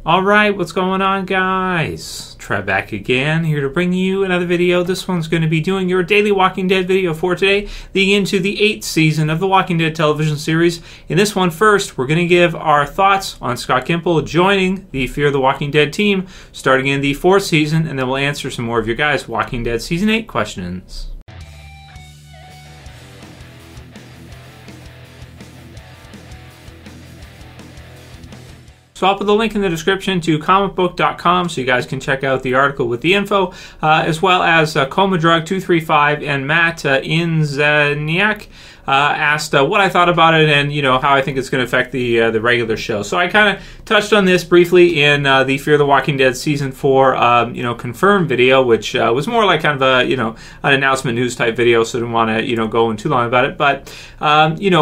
Alright, what's going on, guys? Trev back again, here to bring you another video. This one's going to be doing your daily Walking Dead video for today, leading into the 8th season of the Walking Dead television series. In this one, first, we're going to give our thoughts on Scott Gimple joining the Fear the Walking Dead team, starting in the 4th season, and then we'll answer some more of your guys' Walking Dead Season 8 questions. So I'll put the link in the description to comicbook.com so you guys can check out the article with the info, as well as Coma Drug 235 and Matt Inzaniak asked what I thought about it and how I think it's going to affect the regular show. So I kind of touched on this briefly in the Fear the Walking Dead season 4 confirmed video, which was more like kind of a an announcement news type video, so I didn't want to go in too long about it. But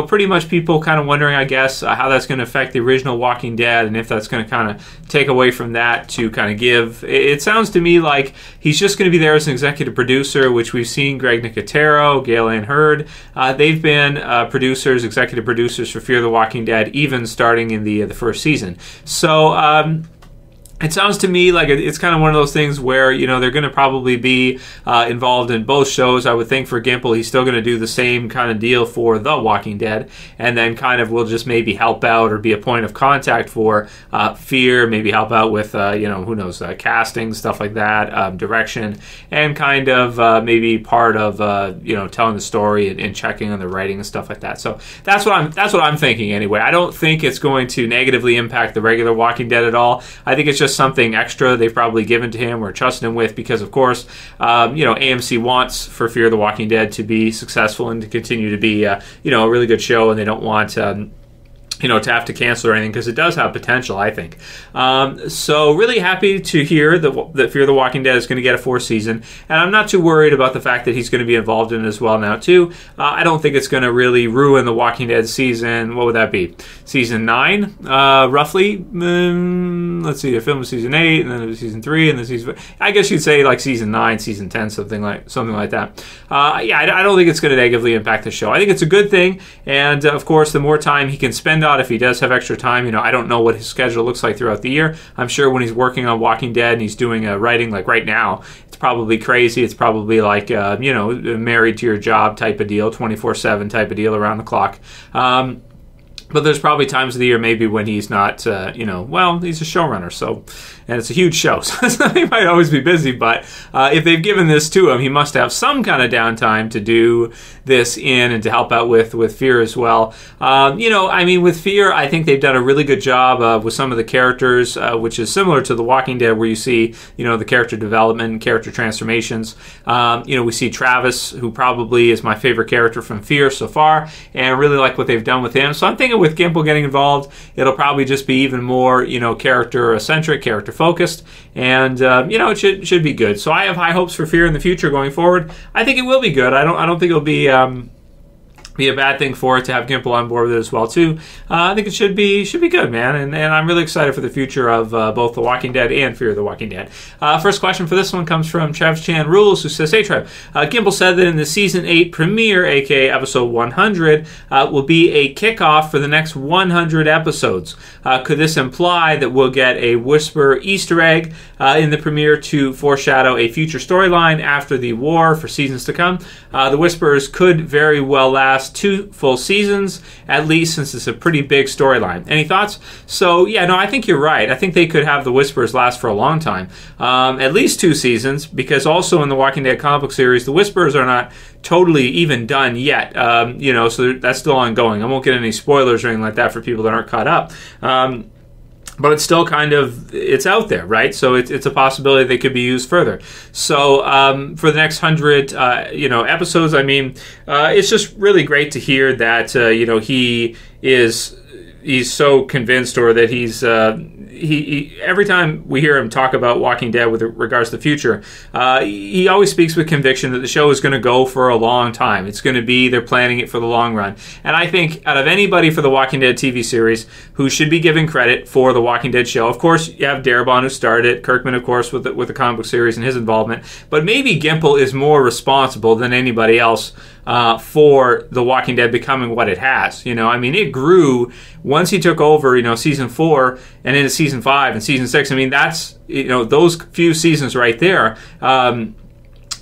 pretty much people kind of wondering, I guess, how that's going to affect the original Walking Dead and if that's going to kind of take away from that to kind of give. It sounds to me like he's just going to be there as an executive producer, which we've seen Greg Nicotero, Gail Ann Hurd. They've been executive producers for Fear the Walking Dead, even starting in the first season. So it sounds to me like it's kind of one of those things where, they're going to probably be involved in both shows. I would think for Gimple, he's still going to do the same kind of deal for The Walking Dead, and then kind of will just maybe help out or be a point of contact for Fear, maybe help out with, who knows, casting, stuff like that, direction, and kind of maybe part of, telling the story and checking on the writing and stuff like that. So that's what I'm thinking anyway. I don't think it's going to negatively impact the regular Walking Dead at all. I think it's just something extra they've probably given to him or trusted him with because, of course, AMC wants for Fear the Walking Dead to be successful and to continue to be, a really good show, and they don't want to have to cancel or anything because it does have potential, I think. So really happy to hear that Fear the Walking Dead is going to get a 4th season, and I'm not too worried about the fact that he's going to be involved in it as well now too. I don't think it's going to really ruin the Walking Dead season. What would that be? Season 9, roughly. Let's see. The film was season 8, and then it was season 3, and then season. I guess you'd say like season 9, season 10, something like that. I don't think it's going to negatively impact the show. I think it's a good thing, and of course, the more time he can spend on, if he does have extra time, I don't know what his schedule looks like throughout the year. I'm sure when he's working on Walking Dead and he's doing writing like right now, it's probably crazy. It's probably like married to your job type of deal, 24/7 type of deal, around the clock. But there's probably times of the year maybe when he's not, he's a showrunner, so, and it's a huge show, so he might always be busy, but if they've given this to him, he must have some kind of downtime to do this in and to help out with Fear as well. With Fear, I think they've done a really good job with some of the characters, which is similar to The Walking Dead, where you see, the character development, character transformations. We see Travis, who probably is my favorite character from Fear so far, and I really like what they've done with him, so I'm thinking with Gimple getting involved, it'll probably just be even more, character-centric, character-focused, and, it should be good. So I have high hopes for Fear in the future going forward. I think it will be good. I don't think it'll be a bad thing for it to have Gimple on board with it as well too. I think it should be good, man, and I'm really excited for the future of both The Walking Dead and Fear the Walking Dead. First question for this one comes from Trevschanrules, who says, "Hey Trev, Gimple said that in the season 8 premiere, aka episode 100, will be a kickoff for the next 100 episodes. Could this imply that we'll get a Whisper Easter egg in the premiere to foreshadow a future storyline after the war for seasons to come? The Whispers could very well last 2 full seasons, at least, since it's a pretty big storyline. Any thoughts?" So, I think you're right. I think they could have the Whispers last for a long time. At least 2 seasons, because also in the Walking Dead comic book series, the Whispers are not totally even done yet. So that's still ongoing. I won't get any spoilers or anything like that for people that aren't caught up. But it's still it's out there, right? So it's a possibility they could be used further. So for the next 100, episodes, it's just really great to hear that, he's so convinced, or that he's he every time we hear him talk about Walking Dead with regards to the future, he always speaks with conviction that the show is going to go for a long time. It's going to be, they're planning it for the long run. And I think out of anybody for the Walking Dead TV series who should be given credit for the Walking Dead show, of course, you have Darabont, who started it, Kirkman, of course, with the comic book series and his involvement, but maybe Gimple is more responsible than anybody else for The Walking Dead becoming what it has. You know, I mean, it grew once he took over, you know, season 4 and into season 5 and season 6. I mean, that's, you know, those few seasons right there.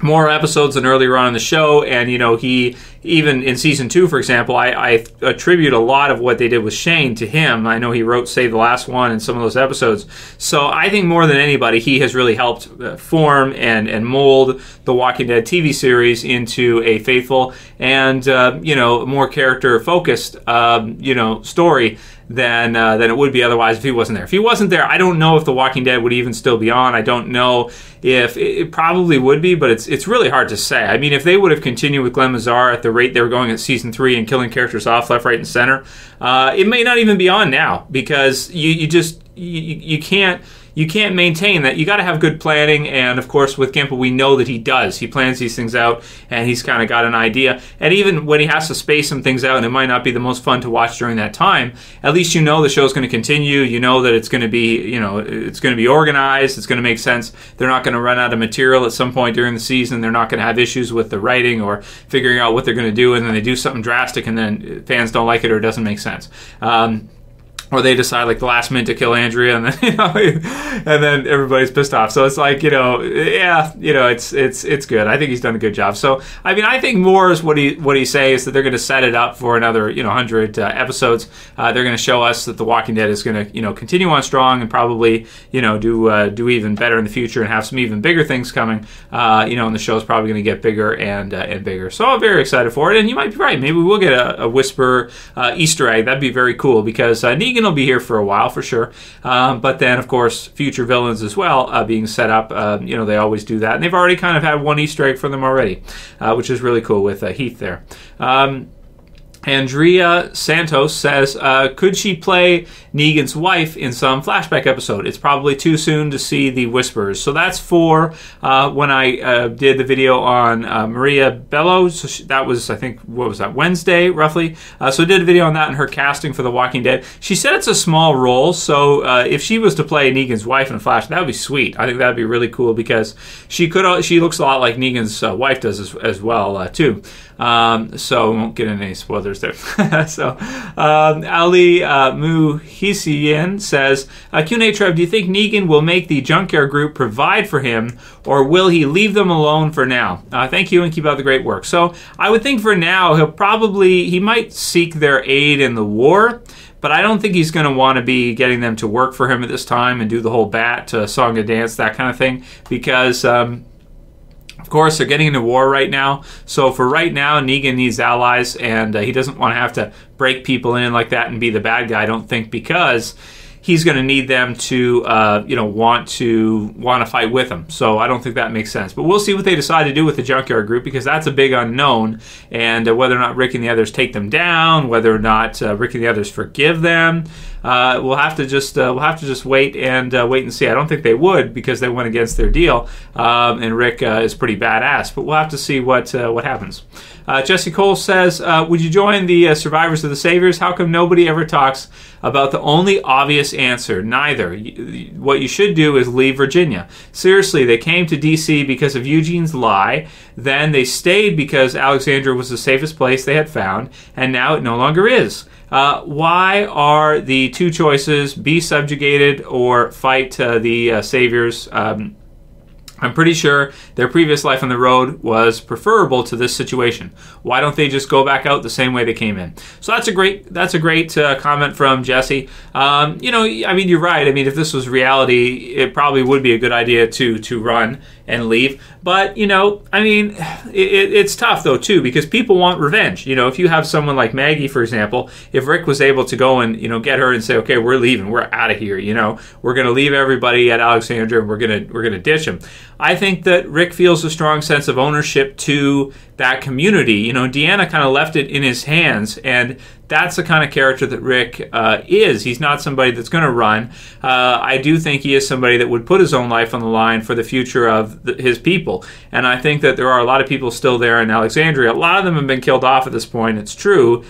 More episodes than earlier on in the show, and you know, he even in season 2, for example, I attribute a lot of what they did with Shane to him. I know he wrote Save the Last One and some of those episodes, so I think more than anybody he has really helped form and mold the Walking Dead TV series into a faithful and you know, more character focused you know, story than it would be otherwise if he wasn't there. If he wasn't there, I don't know if The Walking Dead would even still be on. I don't know if it probably would be, but it's really hard to say. I mean, if they would have continued with Glenn Mazzar at the rate they were going at season 3 and killing characters off left, right, and center, it may not even be on now, because you can't maintain that. You got to have good planning, and of course with Gimple we know that he does. He plans these things out, and he's kind of got an idea. And even when he has to space some things out, and it might not be the most fun to watch during that time, at least you know the show's going to continue. You know that it's going to be, you know, it's going to be organized. It's going to make sense. They're not going to run out of material at some point during the season. They're not going to have issues with the writing or figuring out what they're going to do, and then they do something drastic, and then fans don't like it or it doesn't make sense. Or they decide like the last minute to kill Andrea, and then, you know, and then everybody's pissed off. So it's like, you know, yeah, you know, it's good. I think he's done a good job. So I mean, I think more is what he's saying is that they're going to set it up for another, you know, 100 episodes. They're going to show us that The Walking Dead is going to, you know, continue on strong and probably, you know, do even better in the future and have some even bigger things coming. You know, and the show's probably going to get bigger and bigger. So I'm very excited for it. And you might be right. Maybe we'll get a Whisper Easter egg. That'd be very cool, because Negan will be here for a while for sure, but then of course future villains as well being set up. You know, they always do that, and they've already kind of had one Easter egg for them already, which is really cool with Heath there. Andreia Santos says, could she play Negan's wife in some flashback episode? It's probably too soon to see the whispers. So that's for when I did the video on Maria Bellows. So that was, I think, what was that, Wednesday, roughly? So I did a video on that and her casting for The Walking Dead. She said it's a small role, so if she was to play Negan's wife in a flash, that would be sweet. I think that would be really cool, because she looks a lot like Negan's wife does as well, too. So we won't get into any spoilers there. So Ali Muheisen says, Q&A Trev, do you think Negan will make the junkyard group provide for him, or will he leave them alone for now? Thank you, and keep up the great work. So I would think for now he might seek their aid in the war, but I don't think he's going to want to be getting them to work for him at this time and do the whole bat, song and dance, that kind of thing, because of course, they're getting into war right now. So for right now, Negan needs allies, and he doesn't want to have to break people in like that and be the bad guy, I don't think, because he's going to need them to, you know, want to fight with him. So I don't think that makes sense. But we'll see what they decide to do with the junkyard group, because that's a big unknown. And whether or not Rick and the others take them down, whether or not Rick and the others forgive them, we'll have to just wait and see. I don't think they would, because they went against their deal, and Rick is pretty badass. But we'll have to see what happens. Jesse Cole says, would you join the Survivors of the Saviors? How come nobody ever talks about the only obvious answer? Neither. What you should do is leave Virginia. Seriously, they came to D.C. because of Eugene's lie. Then they stayed because Alexandria was the safest place they had found, and now it no longer is. Why are the two choices be subjugated or fight the Saviors? I'm pretty sure their previous life on the road was preferable to this situation. Why don't they just go back out the same way they came in? So that's a great comment from Jesse. You know, I mean, you're right. I mean, if this was reality, it probably would be a good idea to run and leave. But, you know, I mean, it's tough, though, too, because people want revenge. You know, if you have someone like Maggie, for example, if Rick was able to go and, you know, get her and say, okay, we're leaving, we're out of here, you know, we're going to leave everybody at Alexandria and we're going to ditch him. I think that Rick feels a strong sense of ownership to that community. You know, Deanna kind of left it in his hands, and that's the kind of character that Rick is. He's not somebody that's going to run. I do think he is somebody that would put his own life on the line for the future of his people. And I think that there are a lot of people still there in Alexandria. A lot of them have been killed off at this point, it's true.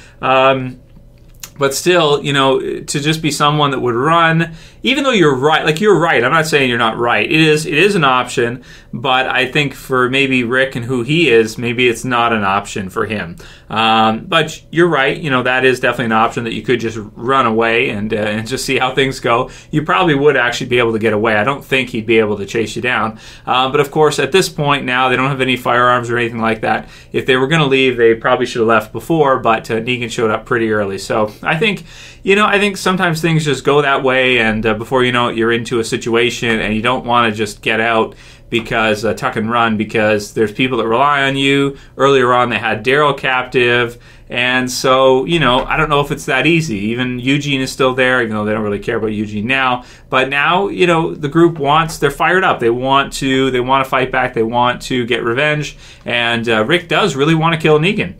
But still, you know, to just be someone that would run, even though you're right, like you're right, I'm not saying you're not right. It is an option, but I think for maybe Rick and who he is, maybe it's not an option for him. But you're right, you know, that is definitely an option that you could just run away and just see how things go. You probably would actually be able to get away. I don't think he'd be able to chase you down. But of course, at this point now, they don't have any firearms or anything like that. If they were going to leave, they probably should have left before, but Negan showed up pretty early. So I think, you know, I think sometimes things just go that way, and before you know it, you're into a situation and you don't want to just get out because tuck and run, because there's people that rely on you. Earlier on, they had Daryl captive, and so, you know, I don't know if it's that easy. Even Eugene is still there, even though they don't really care about Eugene now. But now, you know, the group they're fired up. They want to fight back. They want to get revenge, and Rick does really want to kill Negan.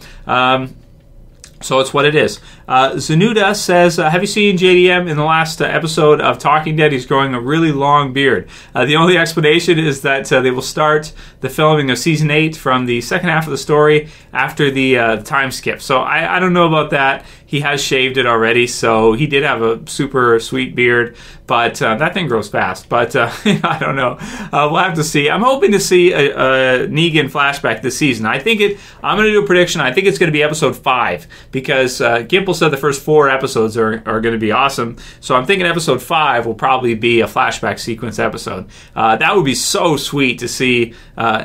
So it's what it is. Zanuda says, have you seen JDM in the last episode of Talking Dead? He's growing a really long beard. The only explanation is that they will start the filming of Season 8 from the second half of the story after the time skip. So I don't know about that. He has shaved it already, so he did have a super sweet beard, but that thing grows fast. But I don't know. We'll have to see. I'm hoping to see a Negan flashback this season. I'm going to do a prediction. I think it's going to be episode 5, because Gimple said the first 4 episodes are going to be awesome. So I'm thinking episode 5 will probably be a flashback sequence episode. That would be so sweet to see,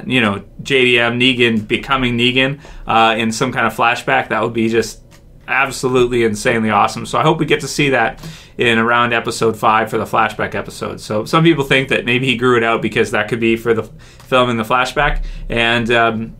you know, JDM Negan becoming Negan in some kind of flashback. That would be just absolutely insanely awesome. So I hope we get to see that in around episode 5 for the flashback episode. So some people think that maybe he grew it out because that could be for the filming the flashback, and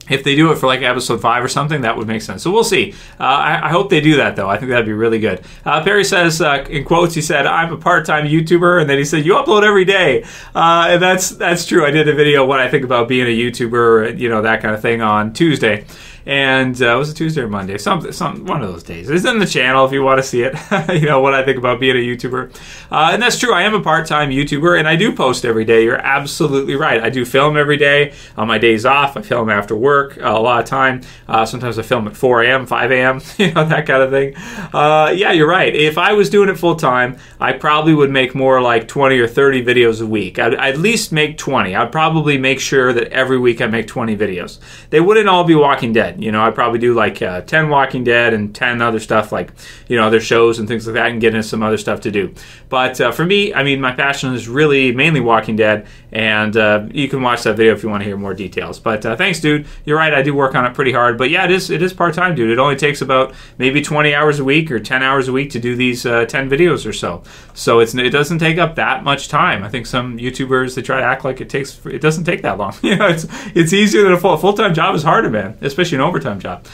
if they do it for like episode 5 or something, that would make sense. So we'll see. I hope they do that, though. I think that'd be really good. Perry says, in quotes, he said, "I'm a part-time YouTuber," and then he said, "You upload every day." And that's true. I did a video what I think about being a YouTuber, you know, that kind of thing on Tuesday. And was it Tuesday or Monday? Some one of those days. It's in the channel if you want to see it. You know what I think about being a YouTuber, and that's true. I am a part-time YouTuber, and I do post every day. You're absolutely right. I do film every day on my days off. I film after work a lot of time. Sometimes I film at 4 a.m., 5 a.m. You know, that kind of thing. Yeah, you're right. If I was doing it full time, I probably would make more like 20 or 30 videos a week. I'd at least make 20. I'd probably make sure that every week I make 20 videos. They wouldn't all be Walking Dead. You know, I'd probably do like 10 Walking Dead and 10 other stuff, like, you know, other shows and things like that, and get into some other stuff to do. But for me, I mean, my passion is really mainly Walking Dead, and you can watch that video if you want to hear more details. But thanks, dude. You're right, I do work on it pretty hard. But yeah, it is part-time, dude. It only takes about maybe 20 hours a week or 10 hours a week to do these 10 videos or so. So it doesn't take up that much time. I think some YouTubers, they try to act like it doesn't take that long. You know, it's easier than a full-time job is harder, man, especially an overtime job.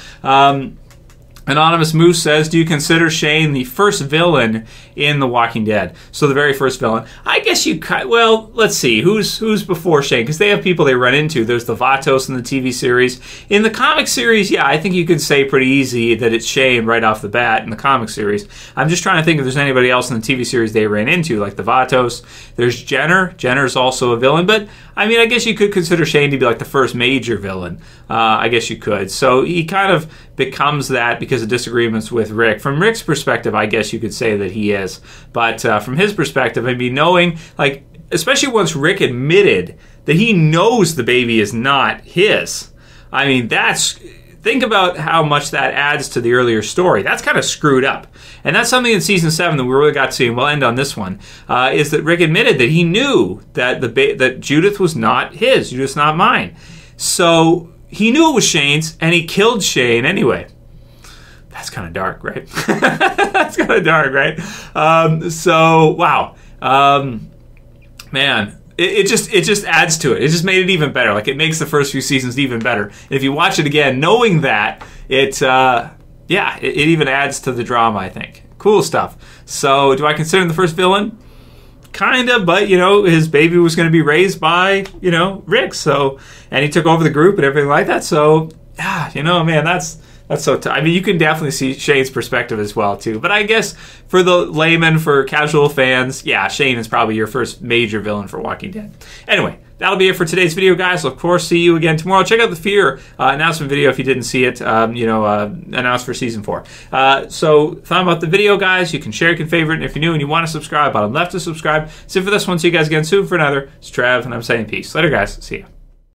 Anonymous Moose says, do you consider Shane the first villain in The Walking Dead? So the very first villain. I guess you could. Well, let's see. Who's before Shane? Because they have people they run into. There's the Vatos in the TV series. In the comic series, yeah, I think you could say pretty easy that it's Shane right off the bat in the comic series. I'm just trying to think if there's anybody else in the TV series they ran into, like the Vatos. There's Jenner. Jenner's also a villain. But, I mean, I guess you could consider Shane to be like the first major villain. I guess you could. So he kind of becomes that because of disagreements with Rick. From Rick's perspective, I guess you could say that he is. But from his perspective, I mean, knowing, like, especially once Rick admitted that he knows the baby is not his. I mean, think about how much that adds to the earlier story. That's kind of screwed up. And that's something in Season 7 that we really got to see, and we'll end on this one, is that Rick admitted that he knew that that Judith was not his. Judith's not mine. So he knew it was Shane's, and he killed Shane anyway. That's kind of dark, right? That's kind of dark, right? So, wow. Man, it just adds to it. It just made it even better. Like, it makes the first few seasons even better. And if you watch it again, knowing that, it even adds to the drama, I think. Cool stuff. So, do I consider him the first villain? Kind of, but, you know, his baby was going to be raised by, you know, Rick. So, and he took over the group and everything like that. So, yeah, you know, man, that's so tough. I mean, you can definitely see Shane's perspective as well, too. But I guess for the layman, for casual fans, yeah, Shane is probably your first major villain for Walking Dead. Anyway, that'll be it for today's video, guys. Of course, see you again tomorrow. Check out the Fear announcement video if you didn't see it, announced for Season 4. So, thumb up the video, guys. You can share, you can favorite, and if you're new and you want to subscribe, bottom left to subscribe. That's it for this one. See you guys again soon for another. It's Trev, and I'm saying peace. Later, guys. See ya.